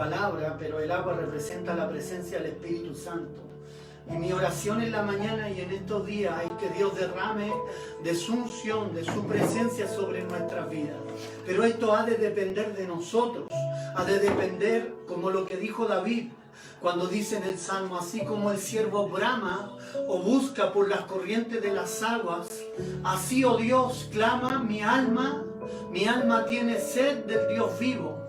palabra, pero el agua representa la presencia del Espíritu Santo. Y mi oración en la mañana y en estos días es que Dios derrame de su unción, de su presencia sobre nuestras vidas. Pero esto ha de depender de nosotros, ha de depender como lo que dijo David, cuando dice en el Salmo, así como el siervo brama o busca por las corrientes de las aguas, así, oh Dios, clama mi alma tiene sed del Dios vivo.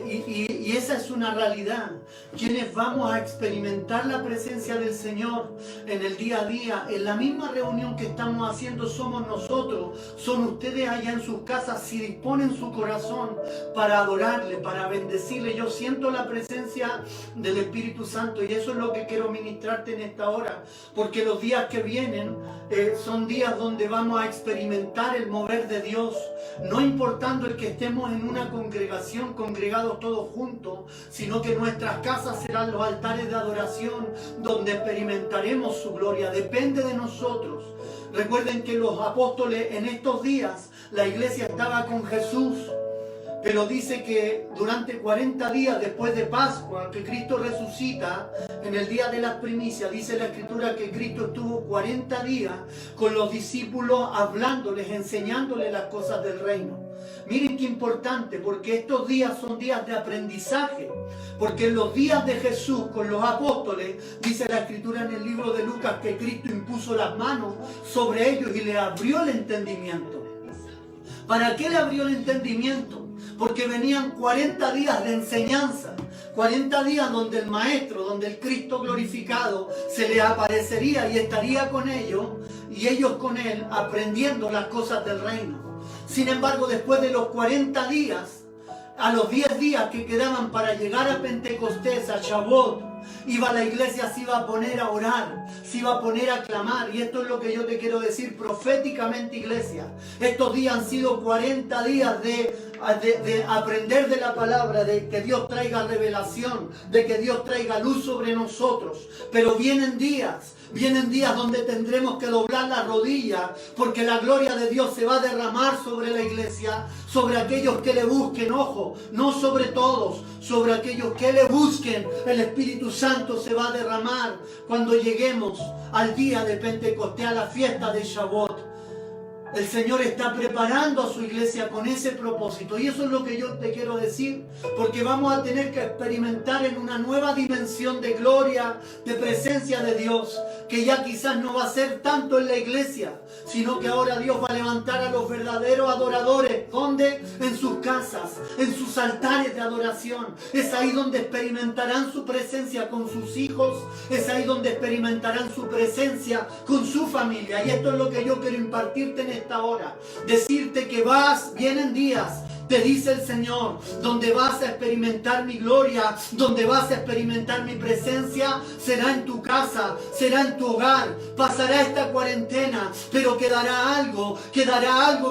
Y esa es una realidad. Quienes vamos a experimentar la presencia del Señor en el día a día, en la misma reunión que estamos haciendo somos nosotros, son ustedes allá en sus casas, si disponen su corazón para adorarle, para bendecirle. Yo siento la presencia del Espíritu Santo y eso es lo que quiero ministrarte en esta hora, porque los días que vienen son días donde vamos a experimentar el mover de Dios, no importando el que estemos en una congregación, congregados todos juntos, sino que nuestras casas serán los altares de adoración donde experimentaremos su gloria. Depende de nosotros. Recuerden que los apóstoles en estos días, la iglesia estaba con Jesús, pero dice que durante 40 días después de Pascua, que Cristo resucita, en el día de las primicias, dice la Escritura que Cristo estuvo 40 días con los discípulos hablándoles, enseñándoles las cosas del reino. Miren qué importante, porque estos días son días de aprendizaje, porque en los días de Jesús con los apóstoles, dice la Escritura en el libro de Lucas que Cristo impuso las manos sobre ellos y le abrió el entendimiento. ¿Para qué le abrió el entendimiento? Porque venían 40 días de enseñanza, 40 días donde el Maestro, donde el Cristo glorificado se les aparecería y estaría con ellos y ellos con Él aprendiendo las cosas del reino. Sin embargo, después de los 40 días, a los 10 días que quedaban para llegar a Pentecostés, a Shavuot, la iglesia se iba a poner a orar, se iba a poner a clamar. Y esto es lo que yo te quiero decir proféticamente, iglesia. Estos días han sido 40 días de aprender de la palabra, de que Dios traiga revelación, de que Dios traiga luz sobre nosotros. Pero vienen días donde tendremos que doblar la rodilla, porque la gloria de Dios se va a derramar sobre la iglesia, sobre aquellos que le busquen, ojo, no sobre todos, sobre aquellos que le busquen. El Espíritu Santo se va a derramar cuando lleguemos al día de Pentecostés, a la fiesta de Shavuot. El Señor está preparando a su iglesia con ese propósito. Y eso es lo que yo te quiero decir. Porque vamos a tener que experimentar en una nueva dimensión de gloria, de presencia de Dios. Que ya quizás no va a ser tanto en la iglesia, sino que ahora Dios va a levantar a los verdaderos adoradores. ¿Dónde? En sus casas, en sus altares de adoración. Es ahí donde experimentarán su presencia con sus hijos. Es ahí donde experimentarán su presencia con su familia. Y esto es lo que yo quiero impartirte en esta hora. Decirte que vienen días, te dice el Señor, donde vas a experimentar mi gloria, donde vas a experimentar mi presencia. Será en tu casa, será en tu hogar. Pasará esta cuarentena, pero quedará algo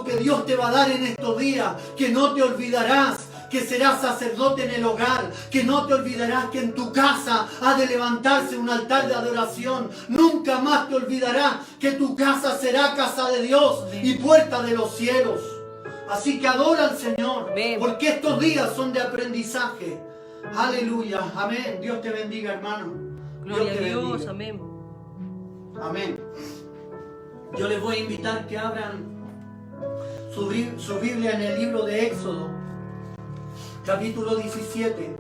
que Dios te va a dar en estos días, que no te olvidarás. Que serás sacerdote en el hogar, que no te olvidarás que en tu casa ha de levantarse un altar de adoración. Nunca más te olvidarás que tu casa será casa de Dios y puerta de los cielos. Así que adora al Señor, porque estos días son de aprendizaje. Aleluya, amén. Dios te bendiga, hermano. Gloria a Dios, amén. Amén. Yo les voy a invitar que abran su Biblia en el libro de Éxodo, capítulo 17,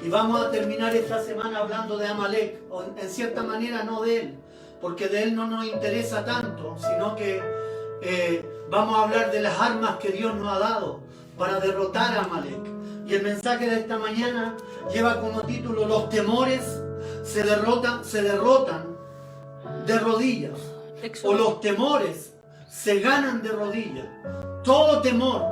y vamos a terminar esta semana hablando de Amalek, o en cierta manera no de él, porque de él no nos interesa tanto, sino que vamos a hablar de las armas que Dios nos ha dado para derrotar a Amalek. Y el mensaje de esta mañana lleva como título: los temores se derrotan de rodillas, o los temores se ganan de rodillas. Todo temor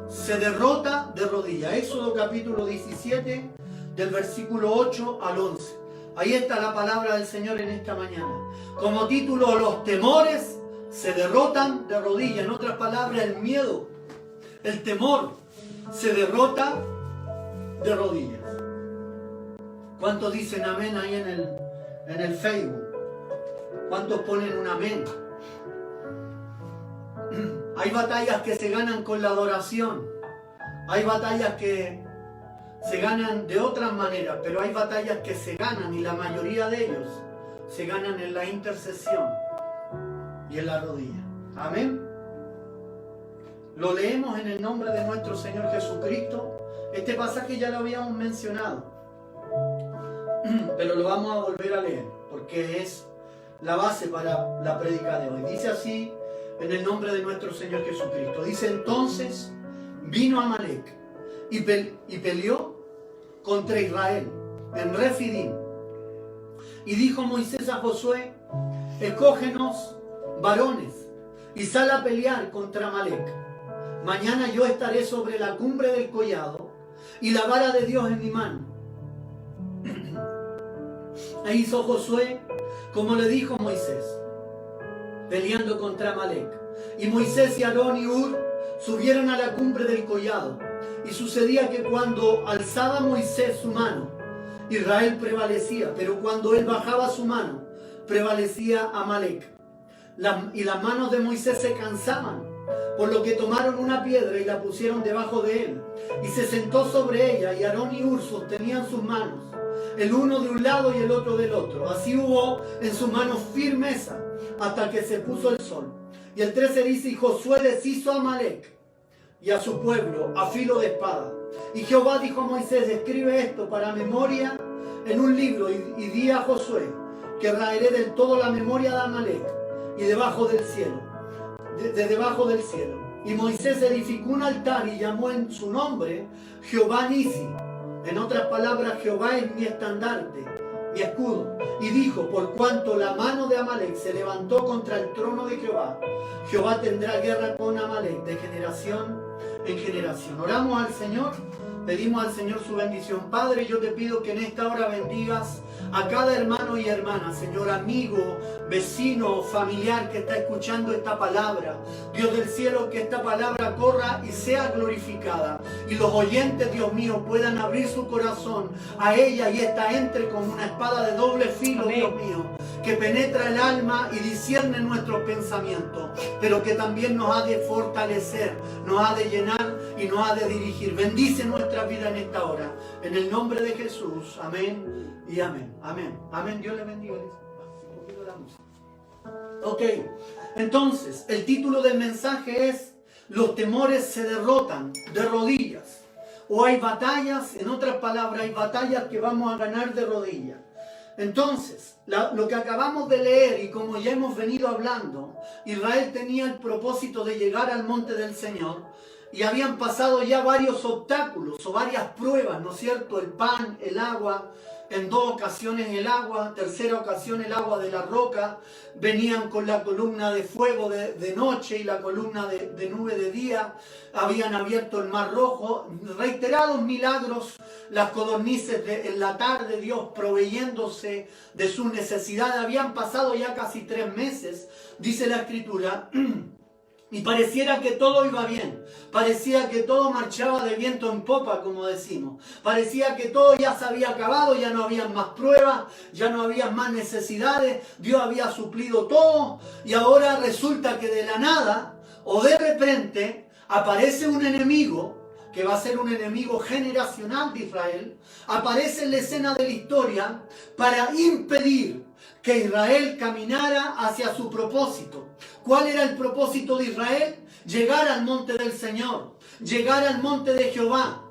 se derrota de rodillas. Éxodo capítulo 17, del versículo 8 al 11. Ahí está la palabra del Señor en esta mañana. Como título: los temores se derrotan de rodillas. En otras palabras, el miedo, el temor se derrota de rodillas. ¿Cuántos dicen amén ahí en el Facebook? ¿Cuántos ponen un amén? Hay batallas que se ganan con la adoración. Hay batallas que se ganan de otras maneras, pero hay batallas que se ganan y la mayoría de ellos se ganan en la intercesión y en la rodilla. Amén. Lo leemos en el nombre de nuestro Señor Jesucristo. Este pasaje ya lo habíamos mencionado, pero lo vamos a volver a leer porque es la base para la prédica de hoy. Dice así en el nombre de nuestro Señor Jesucristo. Dice: entonces vino Amalec y peleó contra Israel en Refidim. Y dijo Moisés a Josué: escógenos varones y sal a pelear contra Amalec. Mañana yo estaré sobre la cumbre del collado y la vara de Dios en mi mano. E hizo Josué como le dijo Moisés, peleando contra Amalec. Y Moisés y Aarón y Hur subieron a la cumbre del collado. Y sucedía que cuando alzaba Moisés su mano, Israel prevalecía, pero cuando él bajaba su mano, prevalecía Amalec. Y las manos de Moisés se cansaban, por lo que tomaron una piedra y la pusieron debajo de él, y se sentó sobre ella, y Aarón y Hur sostenían sus manos, el uno de un lado y el otro del otro. Así hubo en sus manos firmeza hasta que se puso el sol. Y el 13 dice: y Josué deshizo a Amalec y a su pueblo a filo de espada. Y Jehová dijo a Moisés: escribe esto para memoria en un libro, y di a Josué que raeré del todo la memoria de Amalec y debajo del cielo, de debajo del cielo. Y Moisés edificó un altar y llamó en su nombre Jehová Nisi. En otras palabras, Jehová es mi estandarte, mi escudo. Y dijo: por cuanto la mano de Amalec se levantó contra el trono de Jehová, Jehová tendrá guerra con Amalec de generación en generación. Oramos al Señor, pedimos al Señor su bendición. Padre, yo te pido que en esta hora bendigas a cada hermano y hermana, Señor, amigo, vecino, familiar que está escuchando esta palabra. Dios del cielo, que esta palabra corra y sea glorificada, y los oyentes, Dios mío, puedan abrir su corazón a ella y esta entre como una espada de doble filo. Amén. Dios mío, que penetra el alma y discierne nuestros pensamientos, pero que también nos ha de fortalecer, nos ha de llenar y nos ha de dirigir. Bendice nuestra vida en esta hora, en el nombre de Jesús. Amén y amén. Amén. Amén. Dios le bendiga. Un poquito la música. Ok, entonces el título del mensaje es: los temores se derrotan de rodillas. O hay batallas, en otras palabras, hay batallas que vamos a ganar de rodillas. Entonces, lo que acabamos de leer, y como ya hemos venido hablando, Israel tenía el propósito de llegar al monte del Señor, y habían pasado ya varios obstáculos o varias pruebas, ¿no es cierto? El pan, el agua, en 2 ocasiones el agua, tercera ocasión el agua de la roca, venían con la columna de fuego de noche y la columna de nube de día, habían abierto el mar rojo, reiterados milagros, las codornices en la tarde, Dios proveyéndose de sus necesidades. Habían pasado ya casi 3 meses, dice la Escritura, y pareciera que todo iba bien, parecía que todo marchaba de viento en popa, como decimos. Parecía que todo ya se había acabado, ya no había más pruebas, ya no había más necesidades, Dios había suplido todo, y ahora resulta que de la nada o de repente aparece un enemigo, que va a ser un enemigo generacional de Israel, aparece en la escena de la historia para impedir que Israel caminara hacia su propósito. ¿Cuál era el propósito de Israel? Llegar al monte del Señor, llegar al monte de Jehová.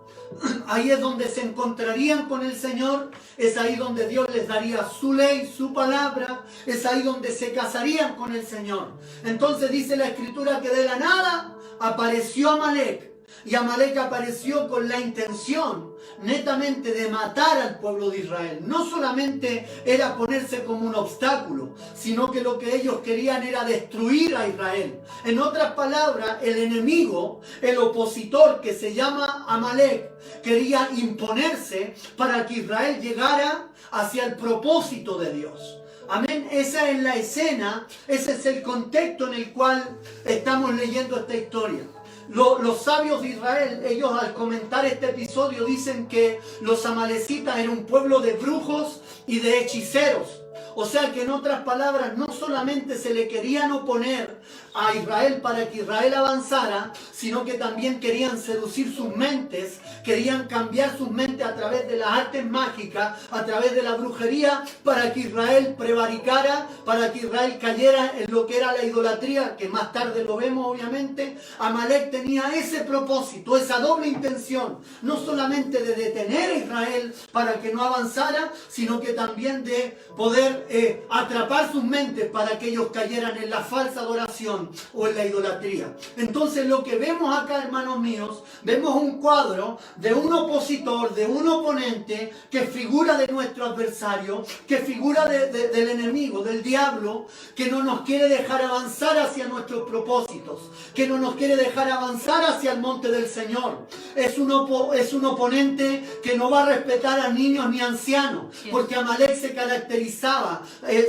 Ahí es donde se encontrarían con el Señor, es ahí donde Dios les daría su ley, su palabra, es ahí donde se casarían con el Señor. Entonces dice la Escritura que de la nada apareció Amalec. Y Amalec apareció con la intención netamente de matar al pueblo de Israel. No solamente era ponerse como un obstáculo, sino que lo que ellos querían era destruir a Israel. En otras palabras, el enemigo, el opositor que se llama Amalec, quería imponerse para que Israel llegara hacia el propósito de Dios. Amén, esa es la escena, ese es el contexto en el cual estamos leyendo esta historia. Los sabios de Israel, ellos al comentar este episodio dicen que los amalecitas eran un pueblo de brujos y de hechiceros. O sea que en otras palabras no solamente se le querían oponer a Israel para que Israel avanzara, sino que también querían seducir sus mentes, querían cambiar sus mentes a través de las artes mágicas, a través de la brujería, para que Israel prevaricara, para que Israel cayera en lo que era la idolatría, que más tarde lo vemos obviamente. Amalek tenía ese propósito, esa doble intención, no solamente de detener a Israel para que no avanzara, sino que también de poder atrapar sus mentes para que ellos cayeran en la falsa adoración o en la idolatría. Entonces lo que vemos acá, hermanos míos, vemos un cuadro de un opositor, de un oponente que figura de nuestro adversario, que figura del enemigo, del diablo, que no nos quiere dejar avanzar hacia nuestros propósitos, que no nos quiere dejar avanzar hacia el monte del Señor. Es un oponente que no va a respetar a niños ni ancianos, porque Amalek se caracterizaba,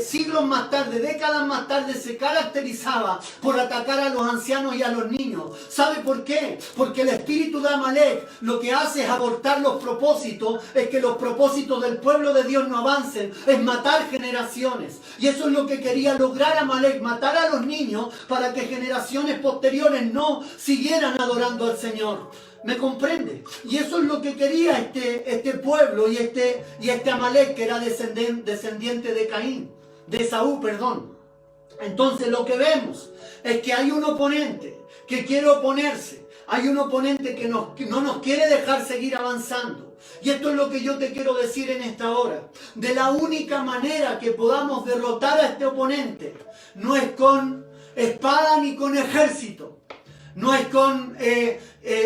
siglos más tarde, décadas más tarde, se caracterizaba por atacar a los ancianos y a los niños. ¿Sabe por qué? Porque el espíritu de Amalek lo que hace es abortar los propósitos, es que los propósitos del pueblo de Dios no avancen, es matar generaciones. Y eso es lo que quería lograr Amalek, matar a los niños para que generaciones posteriores no siguieran adorando al Señor. ¿Me comprende? Y eso es lo que quería este pueblo y este Amalek, que era descendiente de Caín, de Esaú, perdón. Entonces lo que vemos es que hay un oponente que quiere oponerse, hay un oponente que no nos quiere dejar seguir avanzando. Y esto es lo que yo te quiero decir en esta hora. De la única manera que podamos derrotar a este oponente no es con espada ni con ejército. No es con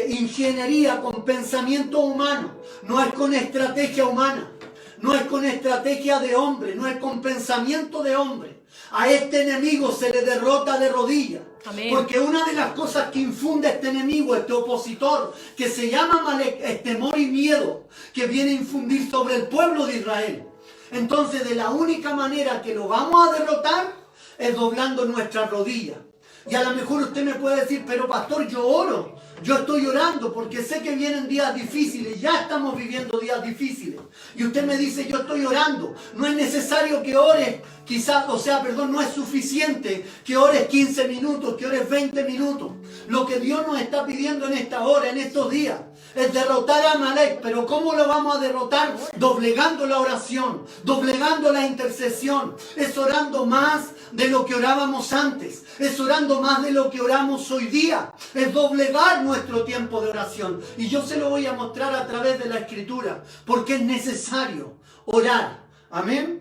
ingeniería, con pensamiento humano. No es con estrategia humana. No es con estrategia de hombre. No es con pensamiento de hombre. A este enemigo se le derrota de rodillas. Amén. Porque una de las cosas que infunde este enemigo, este opositor, que se llama Amalek, es temor y miedo que viene a infundir sobre el pueblo de Israel. Entonces, de la única manera que lo vamos a derrotar es doblando nuestras rodillas. Y a lo mejor usted me puede decir, pero pastor, yo oro, yo estoy orando porque sé que vienen días difíciles, ya estamos viviendo días difíciles. Y usted me dice, yo estoy orando, no es necesario que ores, no es suficiente que ores 15 minutos, que ores 20 minutos. Lo que Dios nos está pidiendo en esta hora, en estos días, es derrotar a Amalek. Pero ¿cómo lo vamos a derrotar? Doblegando la oración, doblegando la intercesión. Es orando más de lo que orábamos antes. Es orando más de lo que oramos hoy día. Es doblegar nuestro tiempo de oración. Y yo se lo voy a mostrar a través de la Escritura, porque es necesario orar. Amén.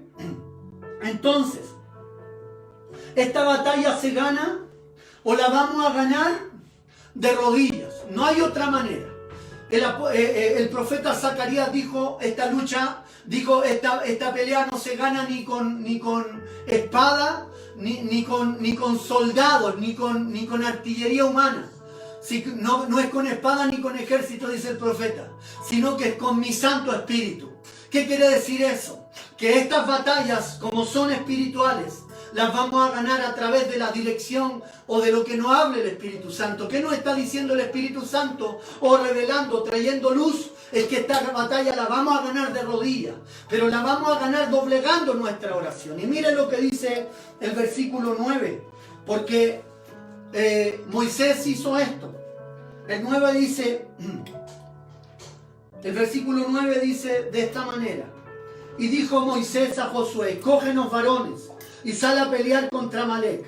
Entonces, esta batalla se gana o la vamos a ganar de rodillas. No hay otra manera. El profeta Zacarías dijo, esta pelea no se gana ni con espada, ni con soldados, ni con artillería humana. No es con espada ni con ejército, dice el profeta, sino que es con mi Santo Espíritu. ¿Qué quiere decir eso? Que estas batallas, como son espirituales, las vamos a ganar a través de la dirección o de lo que nos hable el Espíritu Santo. ¿Qué nos está diciendo el Espíritu Santo? O revelando, trayendo luz, es que esta batalla la vamos a ganar de rodillas, pero la vamos a ganar doblegando nuestra oración. Y miren lo que dice el versículo 9, porque Moisés hizo esto. El versículo 9 dice de esta manera: y dijo Moisés a Josué, cógenos varones y sal a pelear contra Amalek.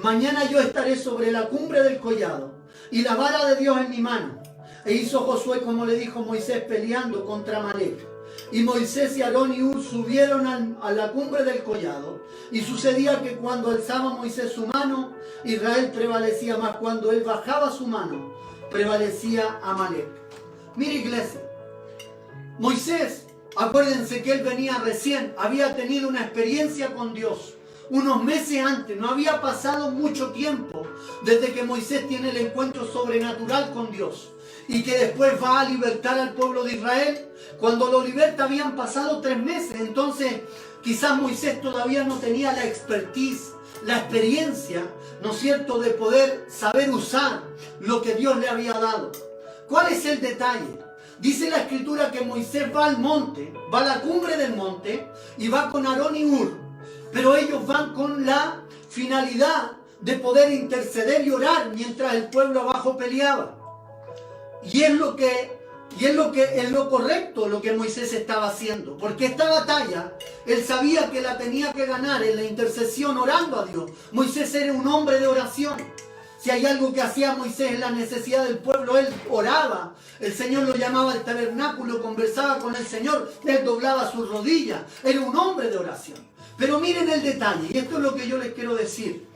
Mañana yo estaré sobre la cumbre del collado y la vara de Dios en mi mano. E hizo Josué como le dijo Moisés, peleando contra Amalek. Y Moisés y Aarón y Hur subieron a la cumbre del collado. Y sucedía que cuando alzaba Moisés su mano, Israel prevalecía, mas cuando él bajaba su mano, prevalecía Amalek. Mira, iglesia, Moisés, acuérdense que él venía recién, había tenido una experiencia con Dios. Unos meses antes, no había pasado mucho tiempo desde que Moisés tiene el encuentro sobrenatural con Dios y que después va a libertar al pueblo de Israel. Cuando lo liberta habían pasado 3 meses, entonces quizás Moisés todavía no tenía la expertise, la experiencia, ¿no es cierto?, de poder saber usar lo que Dios le había dado. ¿Cuál es el detalle? Dice la Escritura que Moisés va al monte, va a la cumbre del monte y va con Aarón y Hur. Pero ellos van con la finalidad de poder interceder y orar mientras el pueblo abajo peleaba. Y es lo correcto lo que Moisés estaba haciendo. Porque esta batalla, él sabía que la tenía que ganar en la intercesión orando a Dios. Moisés era un hombre de oración. Si hay algo que hacía Moisés en la necesidad del pueblo, él oraba. El Señor lo llamaba al tabernáculo, conversaba con el Señor, él doblaba sus rodillas. Era un hombre de oración. Pero miren el detalle, y esto es lo que yo les quiero decir.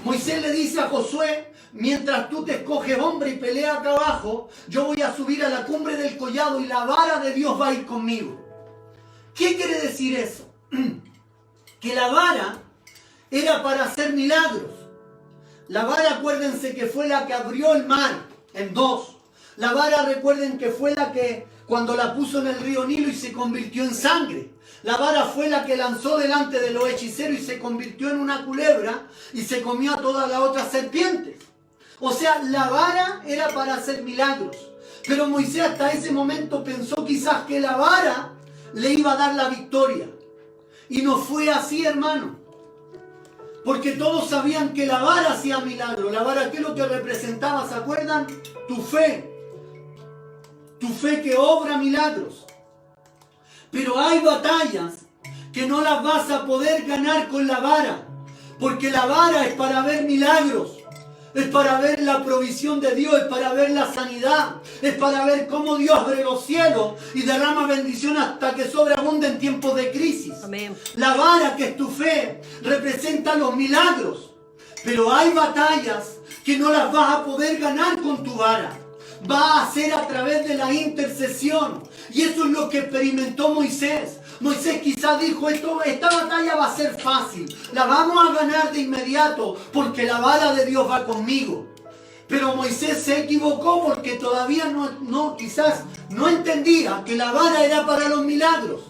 Moisés le dice a Josué: mientras tú te escoges hombre y peleas acá abajo, yo voy a subir a la cumbre del collado y la vara de Dios va a ir conmigo. ¿Qué quiere decir eso? Que la vara era para hacer milagros. La vara, acuérdense que fue la que abrió el mar en dos. La vara, recuerden que fue la que cuando la puso en el río Nilo y se convirtió en sangre. La vara fue la que lanzó delante de los hechiceros y se convirtió en una culebra y se comió a todas las otras serpientes. O sea, la vara era para hacer milagros. Pero Moisés hasta ese momento pensó quizás que la vara le iba a dar la victoria. Y no fue así, hermano. Porque todos sabían que la vara hacía milagros. La vara, ¿qué es lo que representaba? ¿Se acuerdan? Tu fe. Tu fe que obra milagros. Pero hay batallas que no las vas a poder ganar con la vara. Porque la vara es para ver milagros. Es para ver la provisión de Dios, es para ver la sanidad, es para ver cómo Dios abre los cielos y derrama bendición hasta que sobreabunde en tiempos de crisis. Amén. La vara, que es tu fe, representa los milagros. Pero hay batallas que no las vas a poder ganar con tu vara. Va a ser a través de la intercesión. Y eso es lo que experimentó Moisés. Moisés quizás dijo: esta batalla va a ser fácil, la vamos a ganar de inmediato porque la vara de Dios va conmigo. Pero Moisés se equivocó porque todavía quizás no entendía que la vara era para los milagros,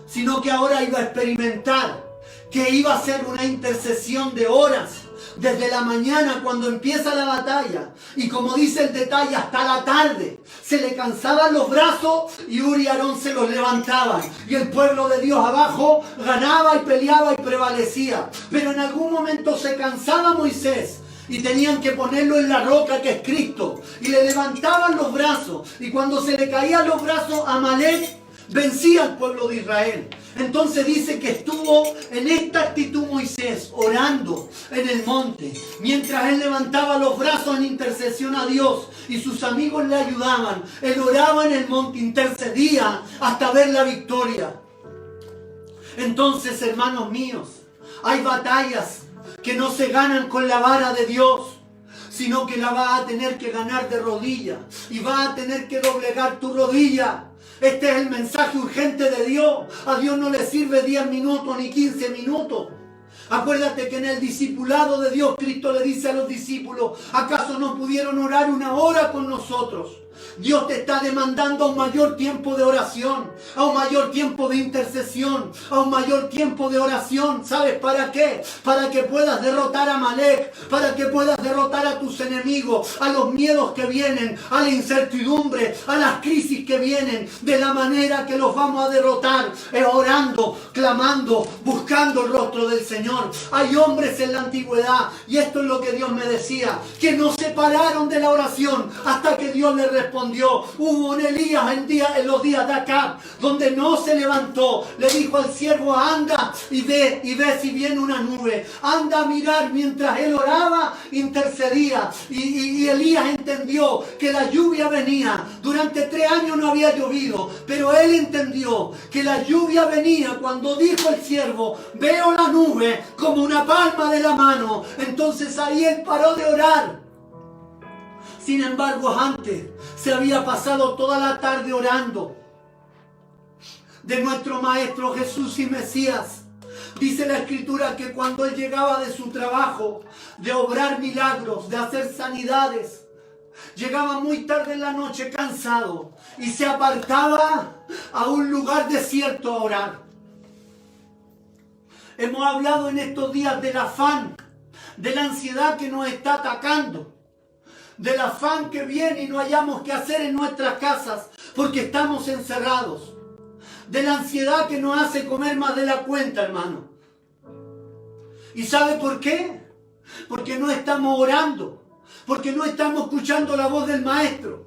sino que ahora iba a experimentar que iba a ser una intercesión de horas, desde la mañana cuando empieza la batalla, y como dice el detalle, hasta la tarde. Se le cansaban los brazos y Uri y Aarón se los levantaban. Y el pueblo de Dios abajo ganaba y peleaba y prevalecía. Pero en algún momento se cansaba Moisés y tenían que ponerlo en la roca que es Cristo. Y le levantaban los brazos. Y cuando se le caían los brazos, Amalek vencía al pueblo de Israel. Entonces dice que estuvo en esta actitud Moisés, orando en el monte, mientras él levantaba los brazos en intercesión a Dios y sus amigos le ayudaban. Él oraba en el monte, intercedía hasta ver la victoria. Entonces, hermanos míos, hay batallas que no se ganan con la vara de Dios, sino que la vas a tener que ganar de rodillas y vas a tener que doblegar tu rodilla. Este es el mensaje urgente de Dios. A Dios no le sirve 10 minutos ni 15 minutos. Acuérdate que en el discipulado de Dios, Cristo le dice a los discípulos: ¿acaso no pudieron orar una hora con nosotros? Dios te está demandando a un mayor tiempo de oración, a un mayor tiempo de intercesión, a un mayor tiempo de oración. ¿Sabes para qué? Para que puedas derrotar a Amalek, para que puedas derrotar a tus enemigos, a los miedos que vienen, a la incertidumbre, a las crisis que vienen. De la manera que los vamos a derrotar es orando, clamando, buscando el rostro del Señor. Hay hombres en la antigüedad, y esto es lo que Dios me decía, que no se pararon de la oración hasta que Dios les respondió. Hubo un Elías en los días de Acab, donde no se levantó. Le dijo al siervo: anda y ve si viene una nube. Anda a mirar. Mientras él oraba, intercedía. Y Elías entendió que la lluvia venía. Durante 3 años no había llovido, pero él entendió que la lluvia venía cuando dijo el siervo: veo la nube como una palma de la mano. Entonces ahí él paró de orar. Sin embargo, antes se había pasado toda la tarde orando de nuestro Maestro Jesús y Mesías. Dice la Escritura que cuando él llegaba de su trabajo, de obrar milagros, de hacer sanidades, llegaba muy tarde en la noche cansado y se apartaba a un lugar desierto a orar. Hemos hablado en estos días del afán, de la ansiedad que nos está atacando, del afán que viene y no hayamos qué hacer en nuestras casas porque estamos encerrados, de la ansiedad que nos hace comer más de la cuenta, hermano. ¿Y sabe por qué? porque no estamos orando, porque no estamos escuchando la voz del Maestro.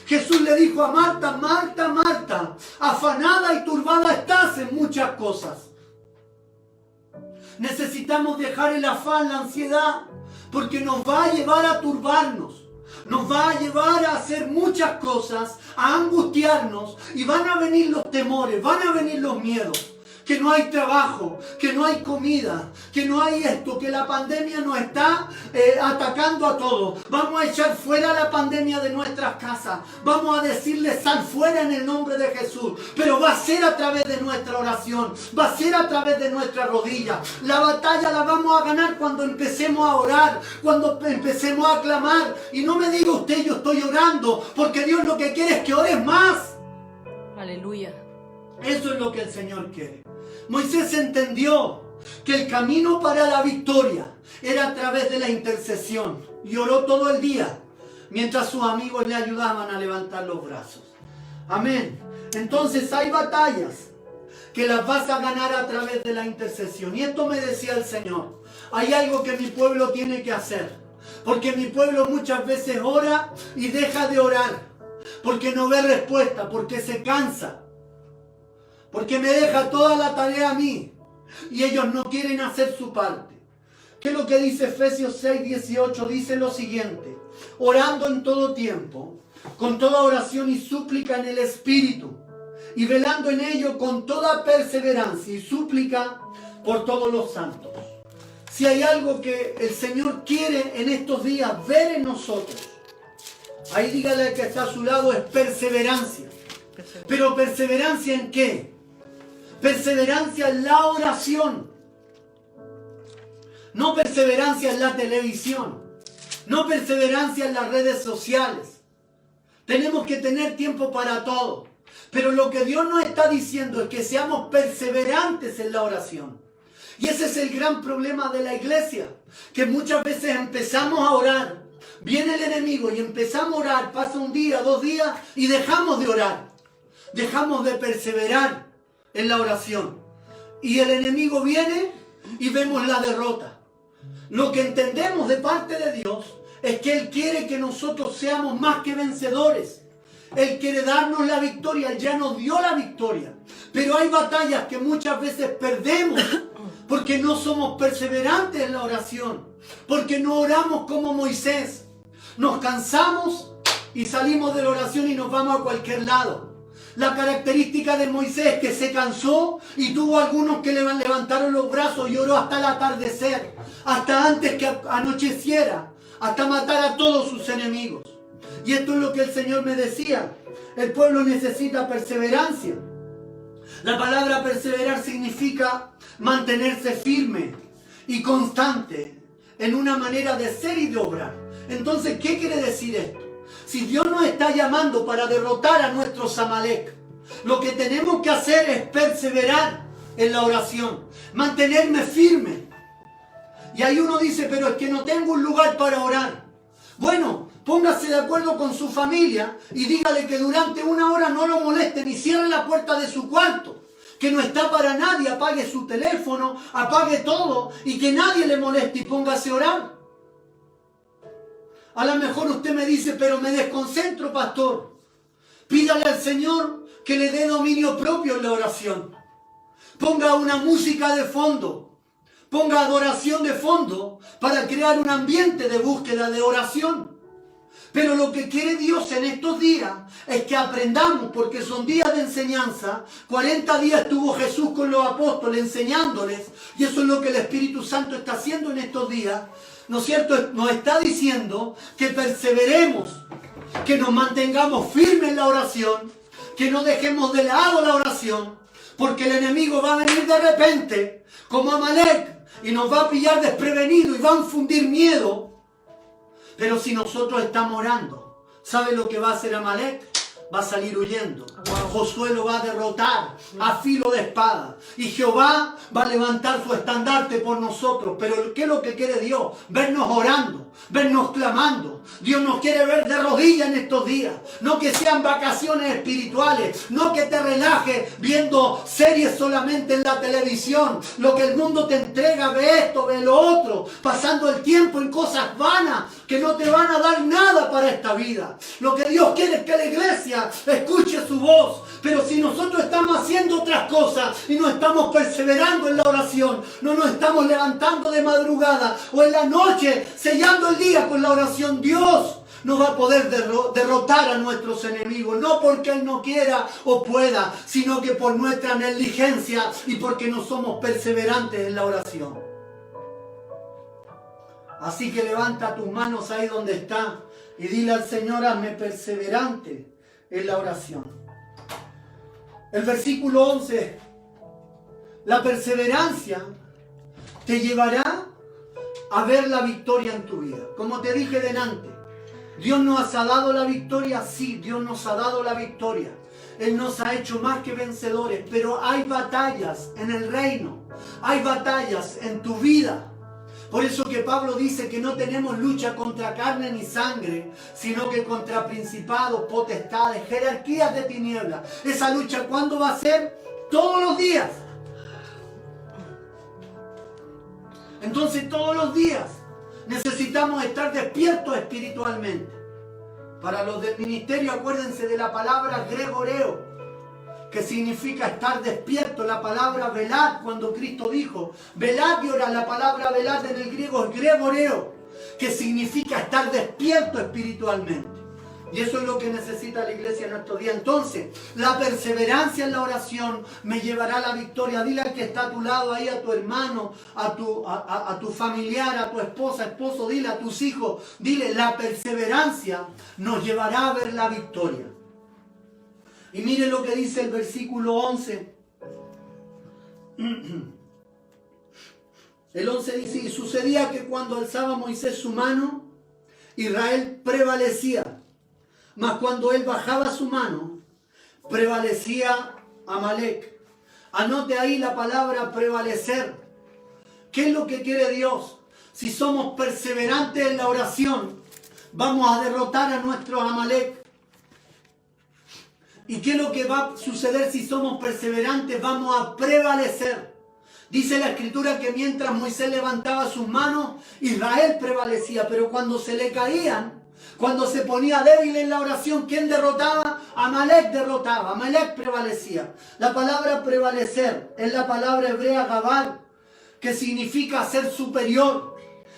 Jesús le dijo a Marta, Marta, Marta, afanada y turbada estás en muchas cosas. Necesitamos dejar el afán, la ansiedad, porque nos va a llevar a turbarnos, nos va a llevar a hacer muchas cosas, a angustiarnos, y van a venir los temores, van a venir los miedos. Que no hay trabajo, que no hay comida, que no hay esto, que la pandemia nos está atacando a todos. Vamos a echar fuera la pandemia de nuestras casas. Vamos a decirle sal fuera en el nombre de Jesús. Pero va a ser a través de nuestra oración, va a ser a través de nuestra rodilla. La batalla la vamos a ganar cuando empecemos a orar, cuando empecemos a clamar. Y no me diga usted yo estoy orando, porque Dios lo que quiere es que ores más. Aleluya. Eso es lo que el Señor quiere. Moisés entendió que el camino para la victoria era a través de la intercesión y oró todo el día mientras sus amigos le ayudaban a levantar los brazos. Amén. Entonces hay batallas que las vas a ganar a través de la intercesión. Y esto me decía el Señor. Hay algo que mi pueblo tiene que hacer. Porque mi pueblo muchas veces ora y deja de orar. Porque no ve respuesta, porque se cansa. Porque me deja toda la tarea a mí. Y ellos no quieren hacer su parte. ¿Qué es lo que dice Efesios 6:18? Dice lo siguiente. Orando en todo tiempo, con toda oración y súplica en el Espíritu. Y velando en ello con toda perseverancia y súplica por todos los santos. Si hay algo que el Señor quiere en estos días ver en nosotros, ahí dígale al que está a su lado, es perseverancia. Pero perseverancia ¿en qué? Perseverancia en la oración. No perseverancia en la televisión. No perseverancia en las redes sociales. Tenemos que tener tiempo para todo. Pero lo que Dios nos está diciendo es que seamos perseverantes en la oración. Y ese es el gran problema de la iglesia. Que muchas veces empezamos a orar. Viene el enemigo y empezamos a orar. Pasa un día, 2 días y dejamos de orar. Dejamos de perseverar en la oración. Y el enemigo viene y vemos la derrota. Lo que entendemos de parte de Dios es que Él quiere que nosotros seamos más que vencedores. Él quiere darnos la victoria. Él ya nos dio la victoria. Pero hay batallas que muchas veces perdemos porque no somos perseverantes en la oración. Porque no oramos como Moisés. Nos cansamos y salimos de la oración y nos vamos a cualquier lado. La característica de Moisés es que se cansó y tuvo algunos que le levantaron los brazos y oró hasta el atardecer, hasta antes que anocheciera, hasta matar a todos sus enemigos. Y esto es lo que el Señor me decía. El pueblo necesita perseverancia. La palabra perseverar significa mantenerse firme y constante en una manera de ser y de obrar. Entonces, ¿qué quiere decir esto? Si Dios nos está llamando para derrotar a nuestros Amalek, lo que tenemos que hacer es perseverar en la oración, mantenerme firme. Y ahí uno dice, pero es que no tengo un lugar para orar. Bueno, póngase de acuerdo con su familia y dígale que durante 1 hora no lo molesten y cierre la puerta de su cuarto. Que no está para nadie, apague su teléfono, apague todo y que nadie le moleste y póngase a orar. A lo mejor usted me dice, pero me desconcentro, pastor. Pídale al Señor que le dé dominio propio en la oración. Ponga una música de fondo. Ponga adoración de fondo para crear un ambiente de búsqueda de oración. Pero lo que quiere Dios en estos días es que aprendamos, porque son días de enseñanza. 40 días estuvo Jesús con los apóstoles enseñándoles. Y eso es lo que el Espíritu Santo está haciendo en estos días. ¿No es cierto? Nos está diciendo que perseveremos, que nos mantengamos firmes en la oración, que no dejemos de lado la oración, porque el enemigo va a venir de repente, como Amalek, y nos va a pillar desprevenido y va a infundir miedo. Pero si nosotros estamos orando, ¿sabe lo que va a hacer Amalek? Va a salir huyendo. Josué lo va a derrotar a filo de espada. Y Jehová va a levantar su estandarte por nosotros. Pero ¿qué es lo que quiere Dios? Vernos orando, vernos clamando. Dios nos quiere ver de rodillas en estos días. No que sean vacaciones espirituales. No que te relajes viendo series solamente en la televisión. Lo que el mundo te entrega, ve esto, ve lo otro. Pasando el tiempo en cosas vanas que no te van a dar nada para esta vida. Lo que Dios quiere es que la iglesia escuche su voz. Pero si nosotros estamos haciendo otras cosas y no estamos perseverando en la oración, no nos estamos levantando de madrugada o en la noche sellando el día con la oración, Dios no va a poder derrotar a nuestros enemigos. No porque Él no quiera o pueda, sino que por nuestra negligencia y porque no somos perseverantes en la oración. Así que levanta tus manos ahí donde está y dile al Señor, hazme perseverante en la oración. El versículo 11, la perseverancia te llevará a ver la victoria en tu vida. Como te dije delante, Dios nos ha dado la victoria, sí, Dios nos ha dado la victoria. Él nos ha hecho más que vencedores, pero hay batallas en el reino, hay batallas en tu vida. Por eso que Pablo dice que no tenemos lucha contra carne ni sangre, sino que contra principados, potestades, jerarquías de tinieblas. Esa lucha, ¿cuándo va a ser? Todos los días. Entonces todos los días necesitamos estar despiertos espiritualmente. Para los del ministerio, acuérdense de la palabra gregoreo, que significa estar despierto. La palabra velad, cuando Cristo dijo velad y orad, la palabra velad en el griego es gregoreo, que significa estar despierto espiritualmente. Y eso es lo que necesita la iglesia en nuestro día. Entonces, la perseverancia en la oración me llevará a la victoria. Dile al que está a tu lado, ahí a tu hermano, a tu familiar, a tu esposa, esposo, dile a tus hijos, dile, la perseverancia nos llevará a ver la victoria. Y mire lo que dice el versículo 11. El 11 dice, y sucedía que cuando alzaba Moisés su mano, Israel prevalecía. Mas cuando él bajaba su mano, prevalecía Amalek. Anote ahí la palabra prevalecer. ¿Qué es lo que quiere Dios? Si somos perseverantes en la oración, vamos a derrotar a nuestros Amalek. ¿Y qué es lo que va a suceder si somos perseverantes? Vamos a prevalecer. Dice la Escritura que mientras Moisés levantaba sus manos, Israel prevalecía. Pero cuando se le caían, cuando se ponía débil en la oración, ¿quién derrotaba? Amalek derrotaba, Amalek prevalecía. La palabra prevalecer es la palabra hebrea gabar, que significa ser superior,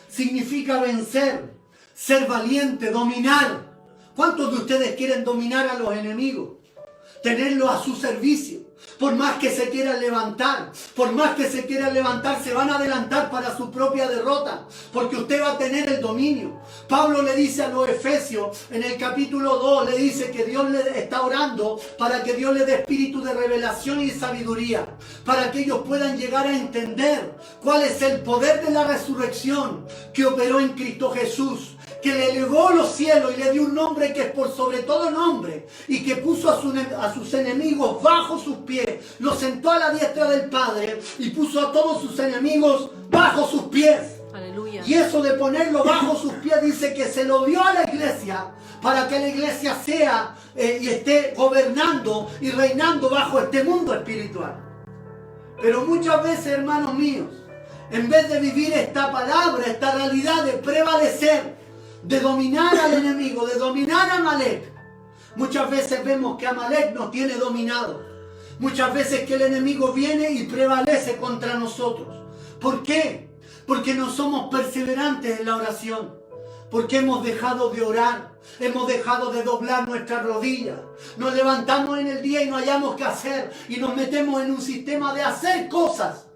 significa vencer, ser valiente, dominar. ¿Cuántos de ustedes quieren dominar a los enemigos? Tenerlos a su servicio. Por más que se quieran levantar, se van a adelantar para su propia derrota, porque usted va a tener el dominio. Pablo le dice a los Efesios, en el capítulo 2, le dice que Dios le está orando para que Dios le dé espíritu de revelación y sabiduría, para que ellos puedan llegar a entender cuál es el poder de la resurrección que operó en Cristo Jesús, que le elevó los cielos y le dio un nombre que es por sobre todo nombre, y que puso a sus enemigos bajo sus pies, los sentó a la diestra del Padre y puso a todos sus enemigos bajo sus pies. Aleluya. Y eso de ponerlo bajo sus pies dice que se lo dio a la iglesia para que la iglesia sea y esté gobernando y reinando bajo este mundo espiritual. Pero muchas veces, hermanos míos, en vez de vivir esta palabra, esta realidad de prevalecer, de dominar al enemigo, de dominar a Amalek, muchas veces vemos que Amalek nos tiene dominado. Muchas veces que el enemigo viene y prevalece contra nosotros. ¿Por qué? Porque no somos perseverantes en la oración. Porque hemos dejado de orar. Hemos dejado de doblar nuestras rodillas. Nos levantamos en el día y no hayamos qué hacer. Y nos metemos en un sistema de hacer cosas.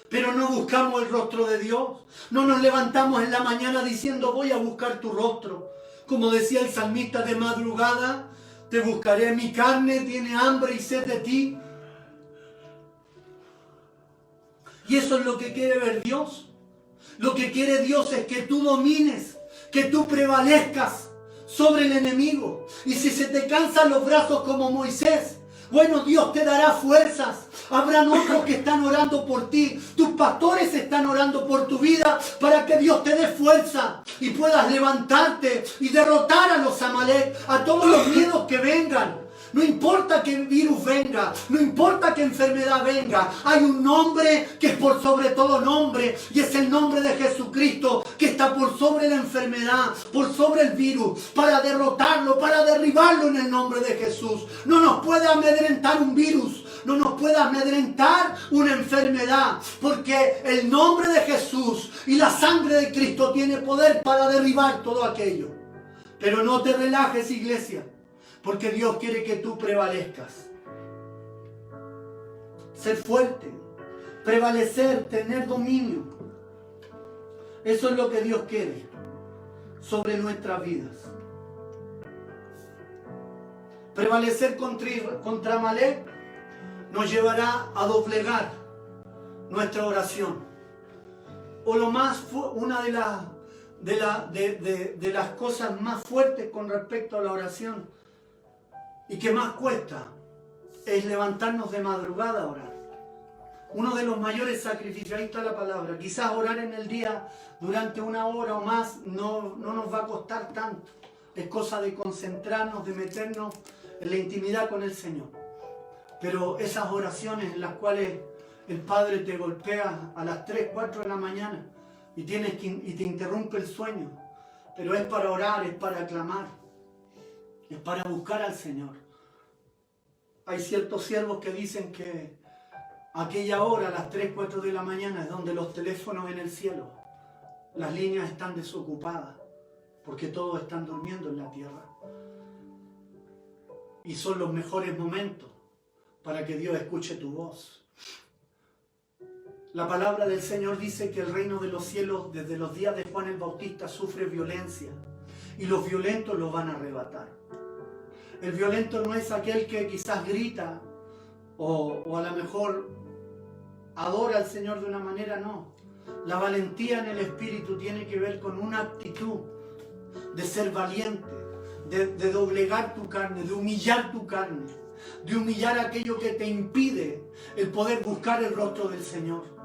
Pero no buscamos el rostro de Dios. No nos levantamos en la mañana diciendo voy a buscar tu rostro. Como decía el salmista, de madrugada te buscaré. Mi carne tiene hambre y sed de ti. Y eso es lo que quiere ver Dios. Lo que quiere Dios es que tú domines, que tú prevalezcas sobre el enemigo. Y si se te cansan los brazos como Moisés, Bueno, Dios te dará fuerzas. Habrán otros que están orando por ti. Tus pastores están orando por tu vida para que Dios te dé fuerza y puedas levantarte y derrotar a los Amalek, a todos los miedos que vengan. No importa que virus venga, no importa que enfermedad venga, hay un nombre que es por sobre todo nombre, y es el nombre de Jesucristo, que está por sobre la enfermedad, por sobre el virus, para derrotarlo, para derribarlo en el nombre de Jesús. No nos puede amedrentar un virus, no nos puede amedrentar una enfermedad, porque el nombre de Jesús y la sangre de Cristo tiene poder para derribar todo aquello. Pero no te relajes, iglesia, porque Dios quiere que tú prevalezcas. Ser fuerte, prevalecer, tener dominio. Eso es lo que Dios quiere sobre nuestras vidas. Prevalecer contra Amalek nos llevará a doblegar nuestra oración. Una de las cosas más fuertes con respecto a la oración y que más cuesta es levantarnos de madrugada a orar. Uno de los mayores sacrificios, ahí está la palabra. Quizás orar en el día durante 1 hora o más no nos va a costar tanto. Es cosa de concentrarnos, de meternos en la intimidad con el Señor. Pero esas oraciones en las cuales el Padre te golpea a las 3, 4 de la mañana y te interrumpe el sueño, pero es para orar, es para clamar, es para buscar al Señor. Hay ciertos siervos que dicen que aquella hora, a las 3, 4 de la mañana, es donde los teléfonos en el cielo, las líneas están desocupadas, porque todos están durmiendo en la tierra. Y son los mejores momentos para que Dios escuche tu voz. La palabra del Señor dice que el reino de los cielos, desde los días de Juan el Bautista, sufre violencia, y los violentos lo van a arrebatar. El violento no es aquel que quizás grita o a lo mejor adora al Señor de una manera, no. La valentía en el espíritu tiene que ver con una actitud de ser valiente, de doblegar tu carne, de humillar tu carne, de humillar aquello que te impide el poder buscar el rostro del Señor.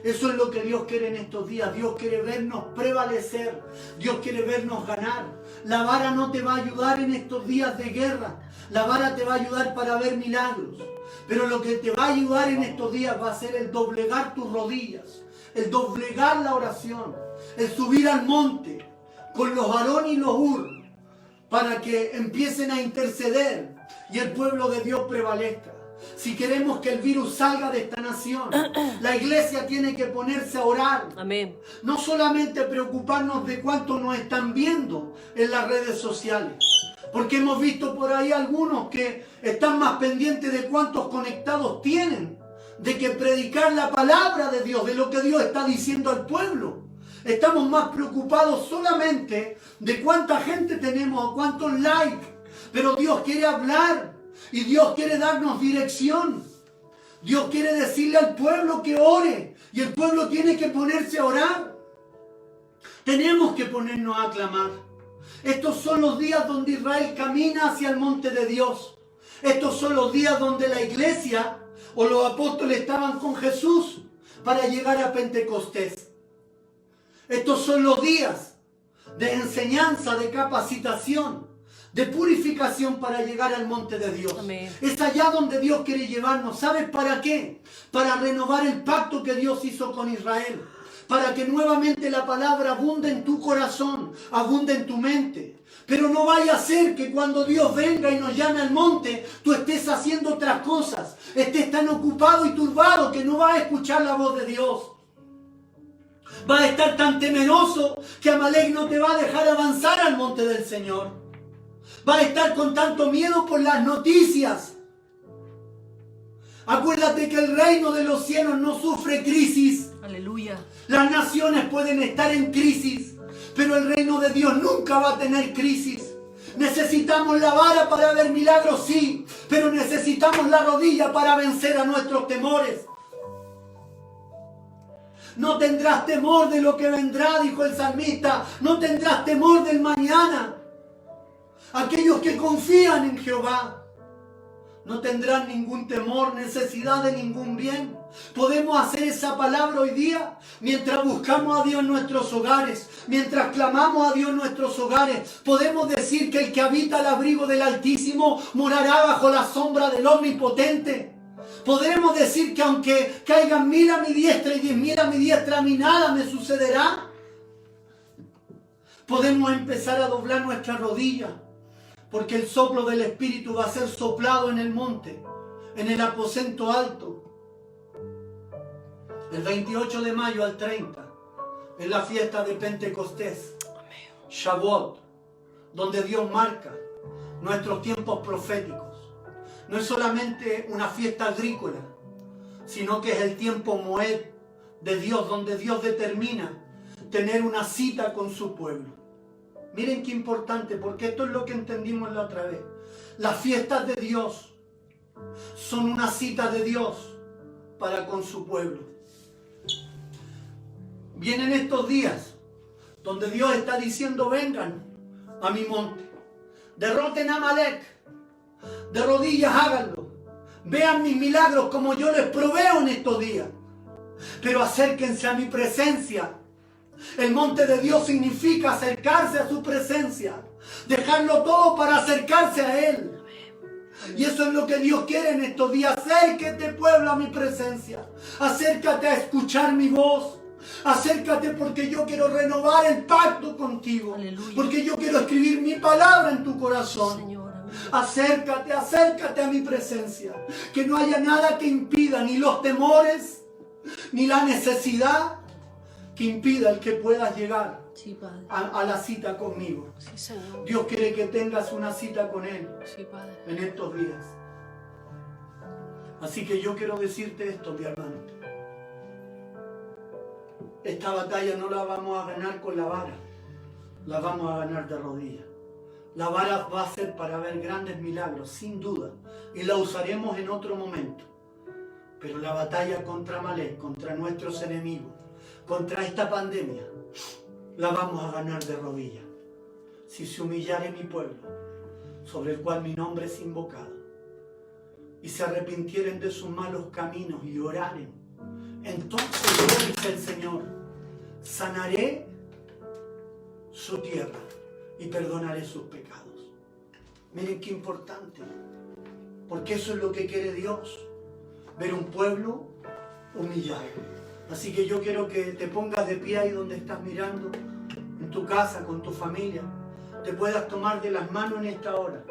Eso es lo que Dios quiere en estos días. Dios quiere vernos prevalecer. Dios quiere vernos ganar. La vara no te va a ayudar en estos días de guerra. La vara te va a ayudar para ver milagros. Pero lo que te va a ayudar en estos días va a ser el doblegar tus rodillas, el doblegar la oración, el subir al monte con los Aarón y los Hur para que empiecen a interceder y el pueblo de Dios prevalezca. Si queremos que el virus salga de esta nación, la iglesia tiene que ponerse a orar. Amén. No solamente preocuparnos de cuántos nos están viendo en las redes sociales, porque hemos visto por ahí algunos que están más pendientes de cuántos conectados tienen, de que predicar la palabra de Dios, de lo que Dios está diciendo al pueblo. Estamos más preocupados solamente de cuánta gente tenemos o cuántos likes, pero Dios quiere hablar. Y Dios quiere darnos dirección. Dios quiere decirle al pueblo que ore. Y el pueblo tiene que ponerse a orar. Tenemos que ponernos a clamar. Estos son los días donde Israel camina hacia el monte de Dios. Estos son los días donde la iglesia o los apóstoles estaban con Jesús para llegar a Pentecostés. Estos son los días de enseñanza, de capacitación, de purificación para llegar al monte de Dios. Amén. Es allá donde Dios quiere llevarnos. ¿Sabes para qué? Para renovar el pacto que Dios hizo con Israel. Para que nuevamente la palabra abunde en tu corazón, abunde en tu mente. Pero no vaya a ser que cuando Dios venga y nos llame al monte, tú estés haciendo otras cosas. Estés tan ocupado y turbado que no vas a escuchar la voz de Dios. Vas a estar tan temeroso que Amalek no te va a dejar avanzar al monte del Señor. Va a estar con tanto miedo por las noticias. Acuérdate que el reino de los cielos no sufre crisis. Aleluya. Las naciones pueden estar en crisis, pero el reino de Dios nunca va a tener crisis. Necesitamos la vara para ver milagros, sí, pero necesitamos la rodilla para vencer a nuestros temores. No tendrás temor de lo que vendrá, dijo el salmista. No tendrás temor del mañana. Aquellos que confían en Jehová No tendrán ningún temor, necesidad de ningún bien. Podemos hacer esa palabra hoy día mientras buscamos a Dios en nuestros hogares, mientras clamamos a Dios en nuestros hogares. Podemos decir que el que habita al abrigo del Altísimo morará bajo la sombra del Omnipotente. Podremos decir que aunque caigan 1000 a mi diestra y 10.000 a mi diestra, a mí nada me sucederá. Podemos empezar a doblar nuestras rodillas, porque el soplo del Espíritu va a ser soplado en el monte, en el aposento alto. El 28 de mayo al 30, es la fiesta de Pentecostés, Shavuot, donde Dios marca nuestros tiempos proféticos. No es solamente una fiesta agrícola, sino que es el tiempo Moed de Dios, donde Dios determina tener una cita con su pueblo. Miren qué importante, porque esto es lo que entendimos la otra vez. Las fiestas de Dios son una cita de Dios para con su pueblo. Vienen estos días donde Dios está diciendo: vengan a mi monte, derroten a Amalek, de rodillas háganlo, vean mis milagros como yo les proveo en estos días, pero acérquense a mi presencia. El monte de Dios significa acercarse a su presencia, dejarlo todo para acercarse a Él. Y eso es lo que Dios quiere en estos días. Acércate, pueblo, a mi presencia. Acércate a escuchar mi voz. Acércate, porque yo quiero renovar el pacto contigo. Aleluya. Porque yo quiero escribir mi palabra en tu corazón. Señor, acércate, acércate a mi presencia. Que no haya nada que impida, ni los temores, ni la necesidad que impida el que puedas llegar a la cita conmigo. Sí, Señor. Dios quiere que tengas una cita con Él, sí, Padre, en estos días. Así que yo quiero decirte esto, mi hermano. Esta batalla no la vamos a ganar con la vara, la vamos a ganar de rodillas. La vara va a ser para ver grandes milagros, sin duda, y la usaremos en otro momento. Pero la batalla contra Amalek, contra nuestros enemigos, contra esta pandemia, la vamos a ganar de rodillas. Si se humillare mi pueblo, sobre el cual mi nombre es invocado, y se arrepintieren de sus malos caminos y oraren, entonces yo, dice el Señor, sanaré su tierra y perdonaré sus pecados. Miren qué importante, porque eso es lo que quiere Dios, ver un pueblo humillado. Así que yo quiero que te pongas de pie ahí donde estás mirando, en tu casa, con tu familia. Te puedas tomar de las manos en esta hora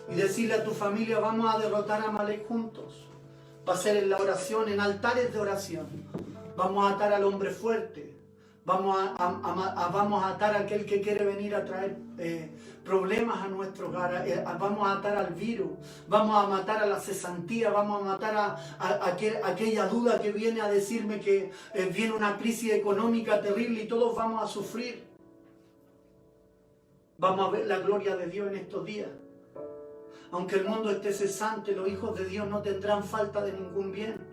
y decirle a tu familia: vamos a derrotar a Amalek juntos. Va a ser en la oración, en altares de oración. Vamos a atar al hombre fuerte. Vamos a atar a aquel que quiere venir a traer problemas a nuestro hogar. Vamos a atar al virus. Vamos a matar a la cesantía. Vamos a matar a aquella duda que viene a decirme que viene una crisis económica terrible y todos vamos a sufrir. Vamos a ver la gloria de Dios en estos días. Aunque el mundo esté cesante, los hijos de Dios no tendrán falta de ningún bien.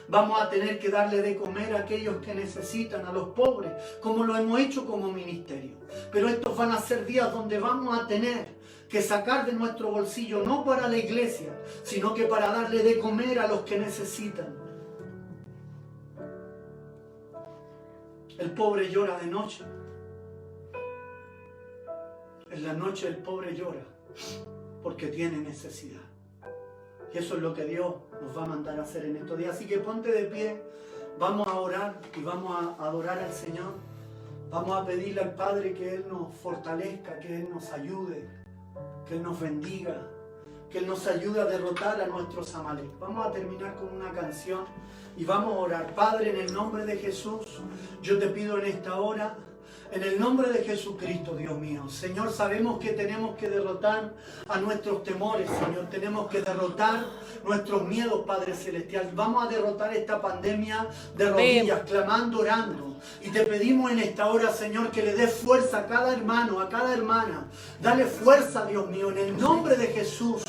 Vamos a tener que darle de comer a aquellos que necesitan, a los pobres, como lo hemos hecho como ministerio. Pero estos van a ser días donde vamos a tener que sacar de nuestro bolsillo, no para la iglesia, sino que para darle de comer a los que necesitan. El pobre llora de noche. En la noche el pobre llora porque tiene necesidad. Y eso es lo que Dios nos va a mandar a hacer en estos días. Así que ponte de pie, vamos a orar y vamos a adorar al Señor. Vamos a pedirle al Padre que Él nos fortalezca, que Él nos ayude, que Él nos bendiga, que Él nos ayude a derrotar a nuestros Amalek. Vamos a terminar con una canción y vamos a orar. Padre, en el nombre de Jesús, yo te pido en esta hora, en el nombre de Jesucristo, Dios mío. Señor, sabemos que tenemos que derrotar a nuestros temores, Señor. Tenemos que derrotar nuestros miedos, Padre Celestial. Vamos a derrotar esta pandemia de rodillas, clamando, orando. Y te pedimos en esta hora, Señor, que le des fuerza a cada hermano, a cada hermana. Dale fuerza, Dios mío, en el nombre de Jesús.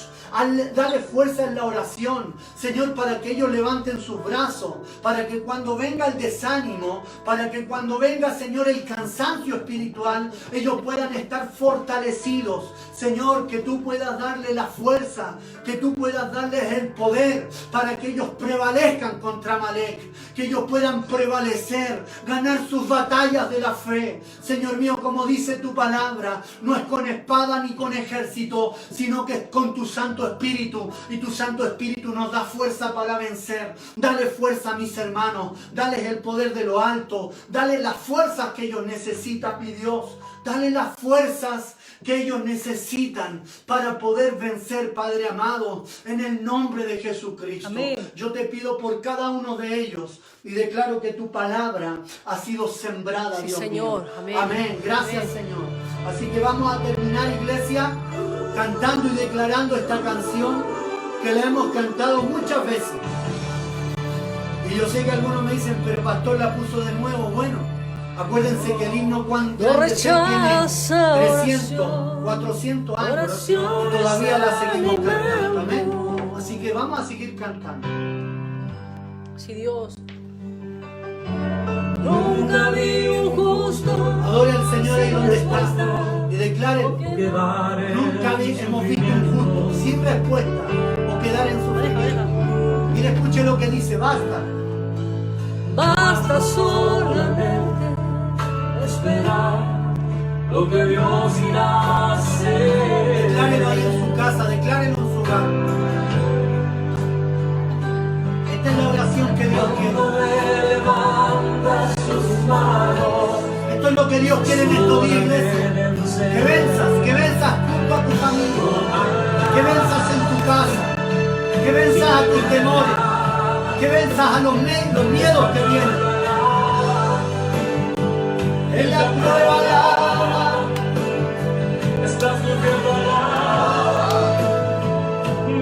Dale fuerza en la oración, Señor, para que ellos levanten sus brazos, para que cuando venga el desánimo, para que cuando venga, Señor, el cansancio espiritual, ellos puedan estar fortalecidos. Señor, que tú puedas darle la fuerza, que tú puedas darles el poder para que ellos prevalezcan contra Amalek, que ellos puedan prevalecer, ganar sus batallas de la fe. Señor mío, como dice tu palabra, no es con espada ni con ejército, sino que es con tu Santo Espíritu, y tu Santo Espíritu nos da fuerza para vencer. Dale fuerza a mis hermanos, dales el poder de lo alto, dale las fuerzas que ellos necesitan, mi Dios, dale las fuerzas que ellos necesitan para poder vencer, Padre amado, en el nombre de Jesucristo. Amén. Yo te pido por cada uno de ellos y declaro que tu palabra ha sido sembrada, Sí, Dios Señor. mío. Amén. Amén. Gracias, Amén. Señor. Así que vamos a terminar, iglesia, cantando y declarando esta canción que la hemos cantado muchas veces. Y yo sé que algunos me dicen, pero pastor la puso de nuevo. Bueno, acuérdense que el himno cuánto tiene 300, 400 años y todavía la seguimos cantando. Amén. Así que vamos a seguir cantando. Sí, Dios. Nunca vi un justo. Adore al Señor ahí donde está y declare: nunca hemos visto un justo sin respuesta o quedar en sufrimiento. Mira, escuche lo que dice: basta. Basta solamente esperar lo que Dios irá a hacer. Declárelo ahí en su casa, declárelo en su hogar. Esta es la oración que Dios quiere. Levanta sus manos. Esto es lo que Dios quiere en estos días, iglesia. Que venzas junto a tu familia, que venzas en tu casa, que venzas a tus temores, que venzas a los miedos que vienen. En la prueba Estás sufriendo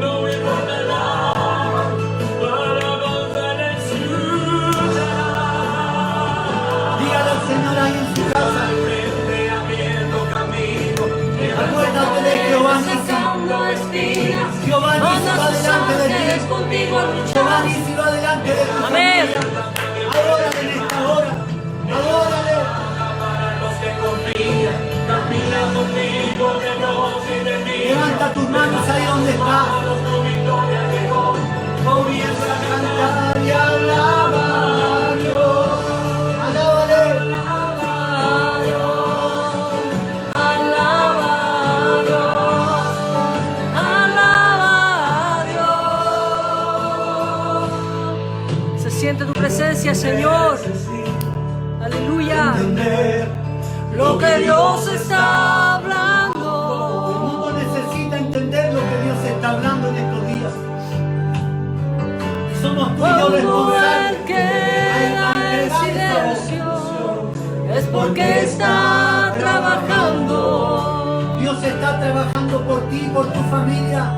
no importa nada, para avanzar en su llamada. dígale al Señor ahí en su casa. Frente abriendo camino, Acuérdate de Jehová Nisi. Jehová Nisi va delante de ti. Jehová Nisi va delante de ti. Amén. Adórale en esta hora. Adórale. para los que confían, camina conmigo de Dios y de mí. Levanta tus manos ahí donde estás. Tu victoria llegó. Comienza a cantar y alaba a Dios. Alábale. Se siente tu presencia, Señor. Aleluya. Entender Lo que Dios está El hablando. mundo necesita entender lo que Dios está hablando en estos días. Y somos tú y yo Cuando responsables. Él queda en silencio, es porque está trabajando. Dios está trabajando por ti y por tu familia.